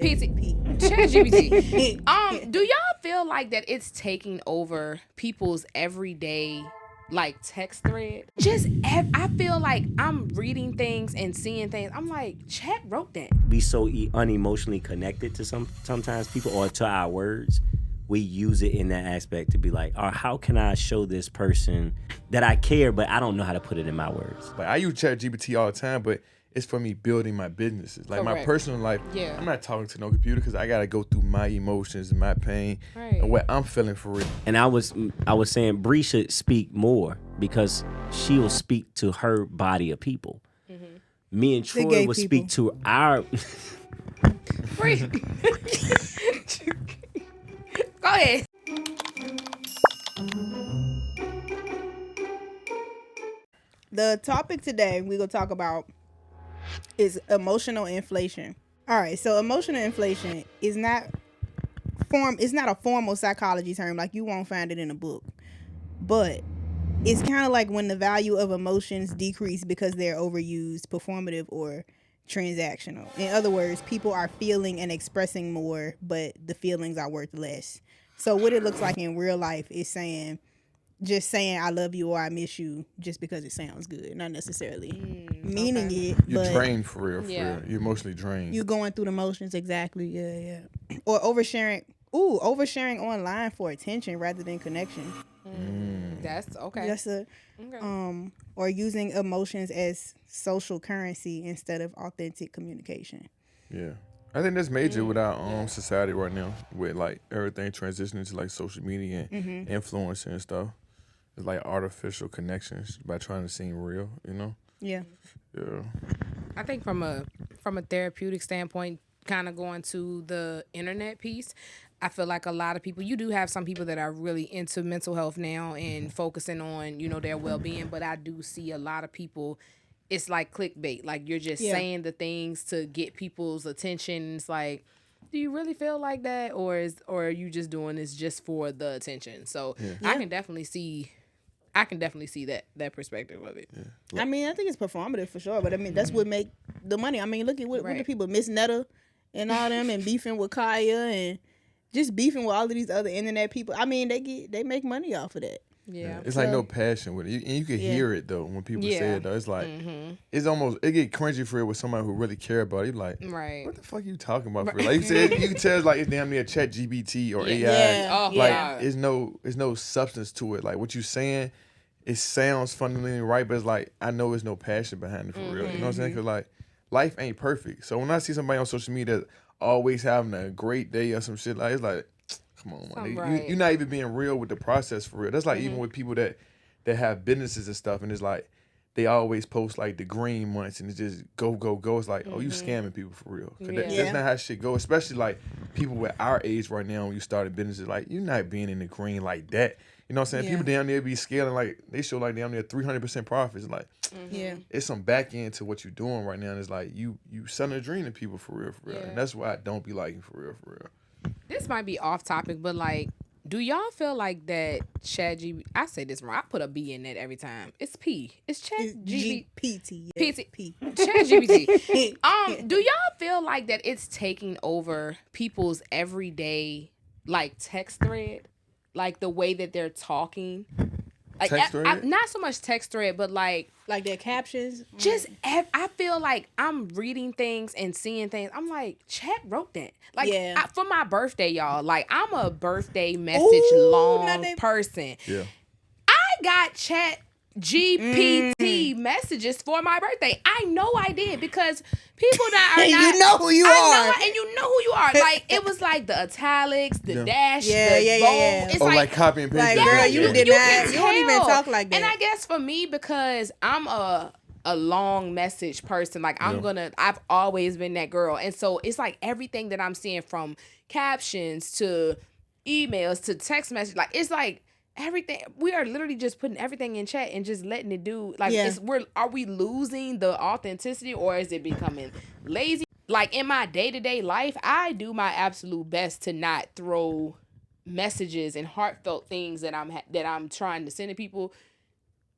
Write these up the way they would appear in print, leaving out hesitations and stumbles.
ChatGPT. Do y'all feel like that it's taking over people's everyday like text thread? I feel like I'm reading things and seeing things. I'm like, Chat wrote that. We so unemotionally connected to sometimes people or to our words. We use it in that aspect to be like, or how can I show this person that I care, but I don't know how to put it in my words. Like I use ChatGPT all the time, but it's for me building my businesses. Like my Correct. personal life, Yeah. I'm not talking to no computer because I gotta go through my emotions and my pain Right. and what I'm feeling for real. And I was saying Bree should speak more because she will speak to her body of people. Me and Troy gay will people. speak to our. Free. Go ahead. The topic today we're gonna talk about is emotional inflation. All right, so emotional inflation is not a formal psychology term, like you won't find it in a book. But it's kind of like when the value of emotions decrease because they're overused, performative, or transactional. In other words, people are feeling and expressing more, but the feelings are worth less. So what it looks like in real life is just saying I love you or I miss you just because it sounds good, not necessarily meaning it. You're but drained for real, Yeah. real. You're emotionally drained. you going through the motions, exactly. Yeah. Or oversharing online for attention rather than connection. That's okay. That's or using emotions as social currency instead of authentic communication. Yeah. I think that's major with our society right now, with like everything transitioning to like social media and influencer and stuff. It's like artificial connections by trying to seem real, you know? Yeah. Yeah. I think from a therapeutic standpoint, kind of going to the internet piece, I feel like a lot of people, you do have some people that are really into mental health now and focusing on, their well-being, but I do see a lot of people, it's like clickbait. Like you're just saying the things to get people's attention. It's like, do you really feel like that? Or are you just doing this just for the attention? So I can definitely see that perspective of it. I mean, I think it's performative for sure, but I mean, that's what make the money. I mean, look at what the people, Miss Netta and all them, and beefing with Kaya and just beefing with all of these other internet people. I mean, they make money off of that. Yeah. It's like no passion with it. And you can hear it though when people say it though. It's like it's almost it get cringy for real with somebody who really care about it. You like, Right. what the fuck you talking about for real? Like you said, you can tell it's like it's damn near ChatGPT or AI. Yeah. Oh, Like yeah. it's no substance to it. Like what you saying, it sounds fundamentally right, but it's like I know there's no passion behind it for real. You know what I'm saying? Cause like life ain't perfect. So when I see somebody on social media that's always having a great day or some shit, like it's like, come on, man. Right. You're not even being real with the process for real. That's like even with people that have businesses and stuff, and it's like they always post like the green months and it's just go. It's like, oh, you scamming people for real. 'Cause that's not how shit go. Especially like people with our age right now when you started businesses, like you're not being in the green like that. You know what I'm saying? Yeah. People down there be scaling like they show like down there 300% profits. Like Yeah. it's some back end to what you're doing right now. And it's like you selling a dream to people for real. Yeah. And that's why I don't be liking for real. This might be off topic, but like, do y'all feel like that ChatGPT? I say this wrong. I put a B in that every time. It's P. It's ChatGPT. GPT. PT. ChatGPT. Do y'all feel like that it's taking over people's everyday like text thread, like the way that they're talking? Like, Text thread? not so much text thread, but like Like their captions. I feel like I'm reading things and seeing things. I'm like, Chat wrote that. Like for my birthday, y'all. Like I'm a birthday message long person. Yeah. I got Chat GPT messages for my birthday. I know I did because people that are not. You know who you are. And you know who you are. Like it was like the italics, the dash, the bold. Yeah. It's like copy and paste. Like, the girl, picture. you did can not. You don't even tell. talk like that. And I guess for me, because I'm a long message person, like I've always been that girl. And so it's like everything that I'm seeing, from captions to emails to text message, like it's like everything, we are literally just putting everything in chat and just letting it do like are we losing the authenticity, or is it becoming lazy? Like in my day-to-day life, I do my absolute best to not throw messages and heartfelt things that I'm trying to send to people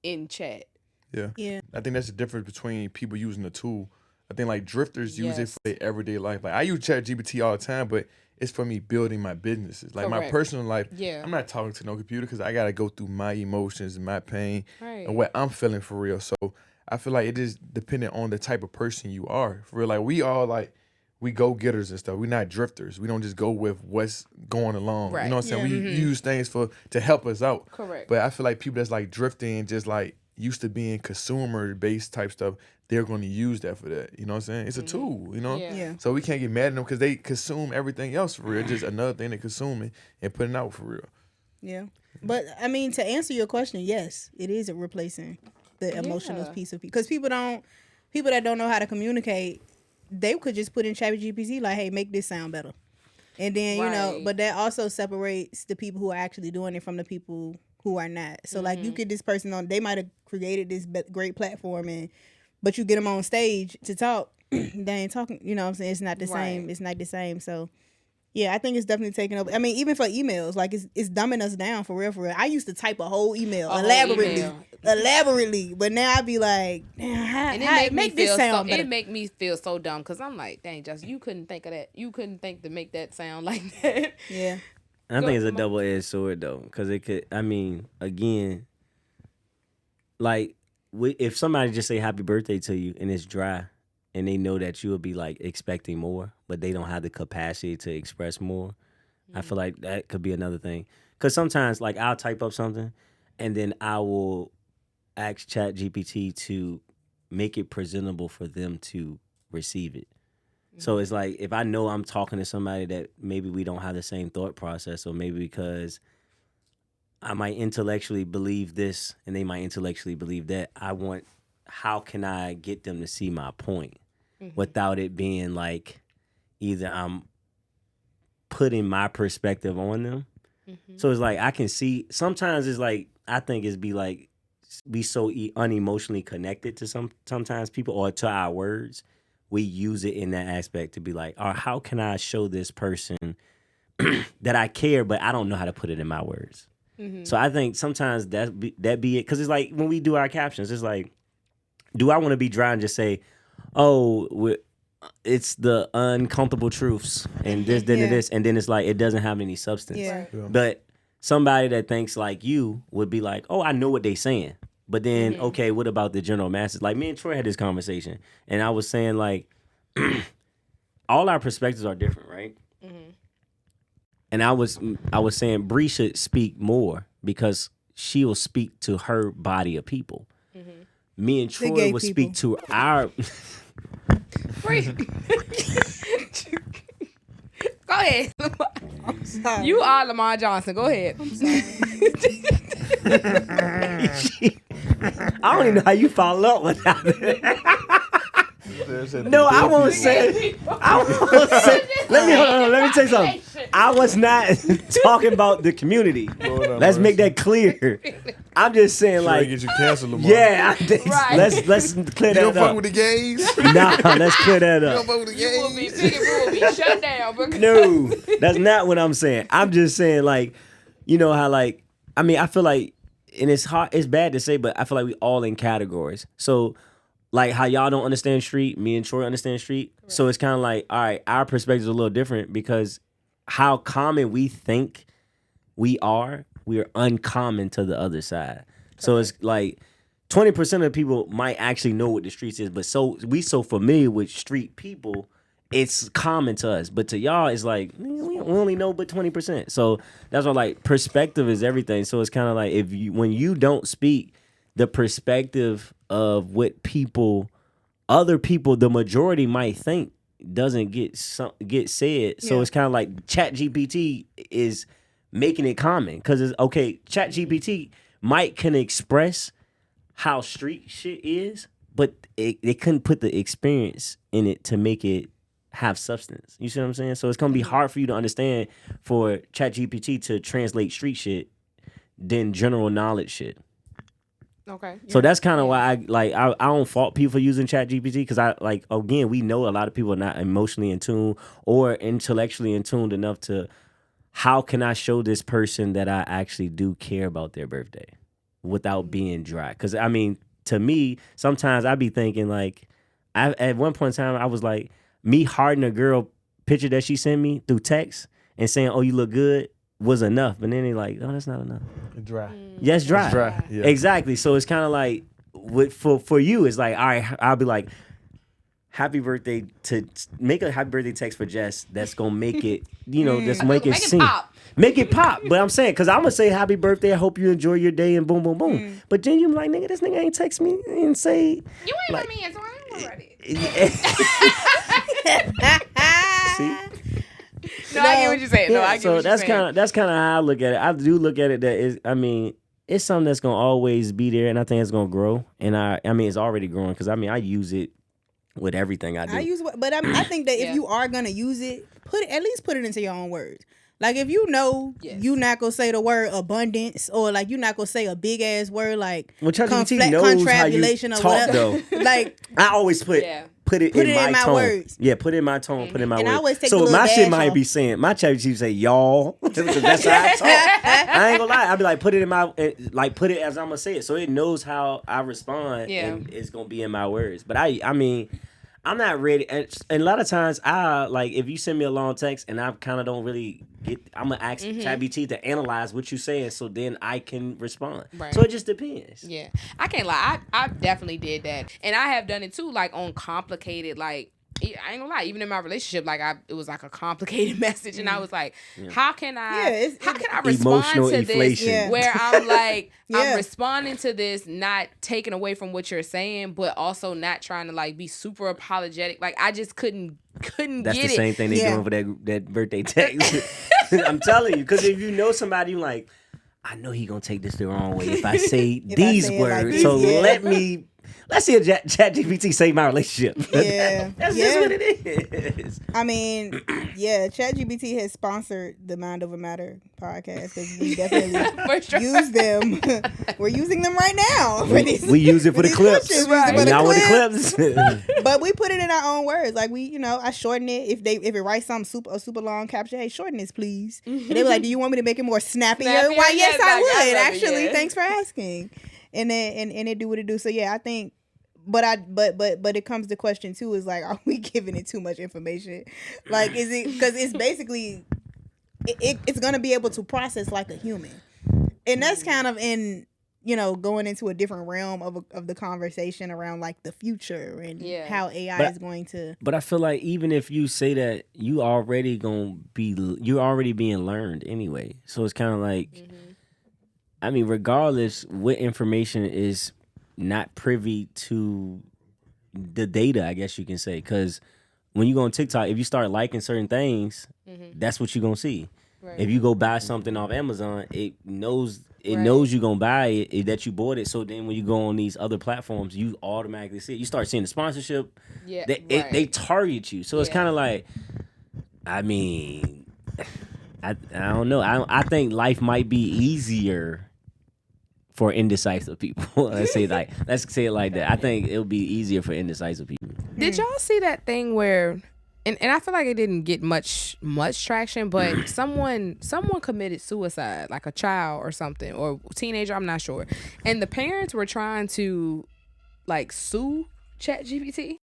in chat. Yeah. I think that's the difference between people using the tool I think like drifters use it Yes. for their everyday life. Like I use ChatGPT all the time, but it's for me building my businesses. Like my Correct. personal life, Yeah. I'm not talking to no computer because I gotta go through my emotions and my pain Right. and what I'm feeling for real. So I feel like it is dependent on the type of person you are. For real, like we all like we go getters and stuff. We're not drifters. We don't just go with what's going along. Right. You know what I'm saying? Yeah. We use things to help us out. Correct. But I feel like people that's like drifting, just like used to being consumer based type stuff, they're going to use that for that. You know what I'm saying? It's a tool, you know? Yeah. Yeah. So we can't get mad at them because they consume everything else for real. Just another thing they consuming and putting out for real. Yeah. But I mean, to answer your question, yes, it is replacing the emotional Yeah. piece of people. Because people that don't know how to communicate, they could just put in ChatGPT like, hey, make this sound better. And then, you know, Right. but that also separates the people who are actually doing it from the people who are not. So like you get this person on, they might have created this great platform but you get them on stage to talk, they ain't talking, you know what I'm saying? It's not the same. Right. It's not the same. So yeah, I think it's definitely taking over. I mean, even for emails, like it's dumbing us down for real, for real. I used to type a whole email elaborately, but now I be like, damn, And how it make this sound better. It make me feel so dumb because I'm like, dang, just you couldn't think of that. You couldn't think to make that sound like that. Yeah, I Go- think it's a my- double-edged sword though, because it could. I mean, again, like if somebody just say happy birthday to you and it's dry, and they know that you will be like expecting more, but they don't have the capacity to express more, I feel like that could be another thing. Because sometimes, like I'll type up something, and then I will ask ChatGPT to make it presentable for them to receive it. So it's like if I know I'm talking to somebody that maybe we don't have the same thought process, or maybe because I might intellectually believe this and they might intellectually believe that, how can I get them to see my point without it being like either I'm putting my perspective on them. So it's like I can see, sometimes it's like, I think it's be so unemotionally connected to sometimes people or to our words. We use it in that aspect to be like, or how can I show this person that I care, but I don't know how to put it in my words. So I think sometimes that be it. Because it's like when we do our captions, it's like, do I want to be dry and just say, oh, it's the uncomfortable truths and this, then and this, and then it's like it doesn't have any substance. yeah, Right. But somebody that thinks like you would be like, oh, I know what they saying. But then, okay, what about the general masses? Like me and Troy had this conversation, and I was saying like, all our perspectives are different, right? And I was saying Bree should speak more because she will speak to her body of people. Me and Troy gay will people. speak to our. Free. Go ahead. sorry. You are Lamar Johnson. Go ahead. I don't even know how you follow up with that. No, I won't say. Let me tell you something. I was not talking about the community. Let's make that clear. I'm just saying, Like, like, get you canceled, Lamar. yeah. Right. Let's clear You don't that fuck up. with the gays? You Nah, let's clear that don't up. fuck with the You will be gays? Piggy will be shut down. Because No, that's not what I'm saying. I'm just saying, like, you know how, like, I mean, I feel like, and it's hard, it's bad to say, but I feel like we all in categories. So, like, how y'all don't understand street, me and Troy understand street. Correct. So it's kind of like, all right, our perspective is a little different because how common we think we are uncommon to the other side. So it's like 20% of people might actually know what the streets is, but we so familiar with street people, it's common to us. But to y'all, it's like we only know but 20%. So that's why, like, perspective is everything. So it's kind of like when you don't speak, the perspective of what other people, the majority might think doesn't get said. So it's kind of like ChatGPT is making it common because it's okay. ChatGPT can express how street shit is, but they couldn't put the experience in it to make it have substance. You see what I'm saying? So it's gonna be hard for you to understand for ChatGPT to translate street shit than general knowledge shit. okay. So that's kind of why I don't fault people for using ChatGPT because again, we know a lot of people are not emotionally in tune or intellectually in tuned enough to how can I show this person that I actually do care about their birthday without being dry? Because I mean, to me, sometimes I be thinking like at one point in time, I was like, me hearting a girl picture that she sent me through text and saying, "Oh, you look good," was enough. But then they like, "Oh, that's not enough." Dry. Yeah, it's dry. It's dry. Yeah. Exactly. So it's kind of like for you, it's like, all right, I'll be like, happy birthday to make a happy birthday text for Jess that's gonna make it, just make it sing. Pop. Make it pop. But I'm saying, because I'm gonna say happy birthday, I hope you enjoy your day, and boom, boom, boom. But then you like, nigga, this nigga ain't text me and say, You ain't like, with me, so I ain't ready. See? No, I get what you're saying. No, I get so what you're saying. that's kind of how I look at it. I do look at it that is, it's something that's gonna always be there, and I think it's gonna grow. And I mean, it's already growing because I use it with everything I do. I think that if you are gonna use it, at least put it into your own words. Like if you know you not gonna say the word abundance, or like you not gonna say a big ass word like ChatGPT knows how you or talk whatever. though. Like I always put it in my tone. Words. Yeah, put it in my tone. Put it in my and words. I always take so the my shit dash might off. be saying my ChatGPT say y'all. That's how I talk. I ain't gonna lie. I'll be like put it in my put it as I'm gonna say it, so it knows how I respond. Yeah. And it's gonna be in my words. But I mean. I'm not ready, and a lot of times I like if you send me a long text and I kind of don't really get. I'm gonna ask ChatGPT to analyze what you're saying, so then I can respond. Right. So it just depends. Yeah, I can't lie. I definitely did that, and I have done it too. Like on complicated, like I ain't gonna lie. Even in my relationship, like it was like a complicated message, and I was like, how can I respond to inflation. this where I'm like I'm responding to this, not taking away from what you're saying, but also not trying to like be super apologetic. Like I just couldn't That's get it. That's the same thing they doing for that birthday text. I'm telling you, because if you know somebody, you like, I know he gonna take this the wrong way if I say these words. So let's see if ChatGPT save my relationship. Yeah. That's just what it is. I mean, ChatGPT has sponsored the Mind Over Matter podcast because we definitely use them. We're using them right now. We use it for the clips. Right. Now with the clips. But we put it in our own words. Like I shorten it. If it writes something a super long caption, hey, shorten this, please. And they were like, do you want me to make it more snappier? Why, yes, I would. Actually, thanks for asking. And it do what it do. So yeah, I think. But it comes to question too is like, are we giving it too much information? Like, is it because it's basically it's gonna be able to process like a human, and that's kind of in going into a different realm of the conversation around like the future and how AI is going to. But I feel like even if you say that, you're already being learned anyway. So it's kind of like, I mean, regardless what information is not privy to the data, I guess you can say, because when you go on TikTok, if you start liking certain things, that's what you're gonna see. Right. If you go buy something off Amazon, it knows you're gonna buy it, that you bought it. So then when you go on these other platforms, you automatically see it. You start seeing the sponsorship. Yeah, they target you. So it's kind of like, I mean, I don't know. I think life might be easier for indecisive people. Let's say it like that. I think it'll be easier for indecisive people. Did y'all see that thing where, and I feel like it didn't get much traction, but someone committed suicide, like a child or something, or teenager, I'm not sure. And the parents were trying to like sue ChatGPT.